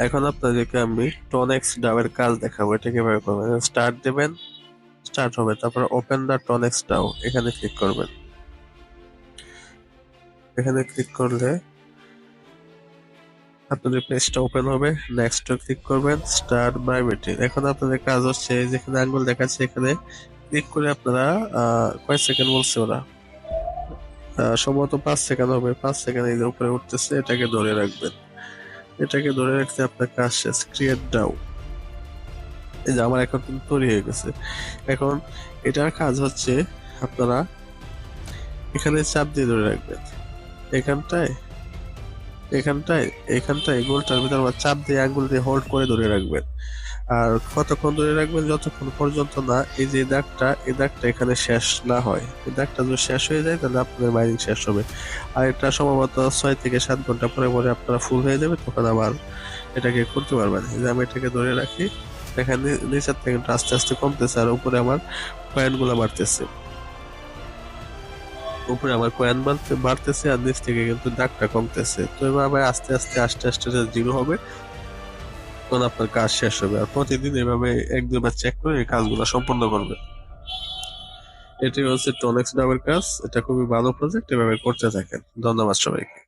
এখন আপনাদেরকে আমি টনেক্স ডাউয়ের কাজ দেখাবো, এটা কিভাবে করবেন। স্টার্ট দেবেন, স্টার্ট হবে, তারপর ওপেন দা টনেক্স ডাউ এখানে ক্লিক করবেন। এখানে ক্লিক করলে আপনাদের পেজটা ওপেন হবে। নেক্সট ক্লিক করবেন, স্টার্ট বায়োমেট্রিক। এখন আপনাদের কাজ হচ্ছে যেখানে আঙ্গুল দেখাচ্ছে এখানে ক্লিক করে আপনারা কয় সেকেন্ড বলছে ওরা, সম্ভবত 5 সেকেন্ড হবে। 5 সেকেন্ড এই যে উপরে উঠতেছে, এটাকে ধরে রাখবেন। এটাকে ধরে রাখতে আপনার কাজ শেষ। ক্রিয়েট ডাউ, এই যে আমার এখন কিন্তু তৈরি হয়ে গেছে। এখন এটার কাজ হচ্ছে আপনারা এখানে চাপ দিয়ে ধরে রাখবেন। এখানটায় এখানটায় এখানটায় গোলটার ভিতর আবার চাপ দিয়ে আঙ্গুল দিয়ে হোল্ড করে ধরে রাখবেন। আর কতক্ষণ ধরে রাখবেন, যতক্ষণ পর্যন্ত না এই যে এই দাগটা এখানে শেষ না হয়। এই দাগটা যদি শেষ হয়ে যায় তাহলে আপনাদের মাইনিং শেষ হবে। আর এটা সম্ভবত 6 থেকে 7 ঘন্টা পরে পরে আপনারা ফুল হয়ে যাবে, তখন আবার এটাকে করতে পারবেন। এই যে আমি এটাকে ধরে রাখি, দেখেন নিচের থেকে কিন্তু আস্তে আস্তে কমতেছে, আর উপরে আমার কয়েন গুলা বাড়তেছে। উপরে আমার কয়েন বাড়তেছে আর নিচ থেকে কিন্তু দাগটা কমতেছে। তো এভাবে আস্তে আস্তে আস্তে আস্তে জিরো হবে, তখন আপনার কাজ শেষ হবে। আর প্রতিদিন এভাবে 1-2 বার চেক করে এই কাজগুলো সম্পন্ন করবে। এটি হচ্ছে টনেক্স ডাবের কাজ। এটা খুবই ভালো প্রজেক্ট, এভাবে করতে থাকেন। ধন্যবাদ সবাইকে।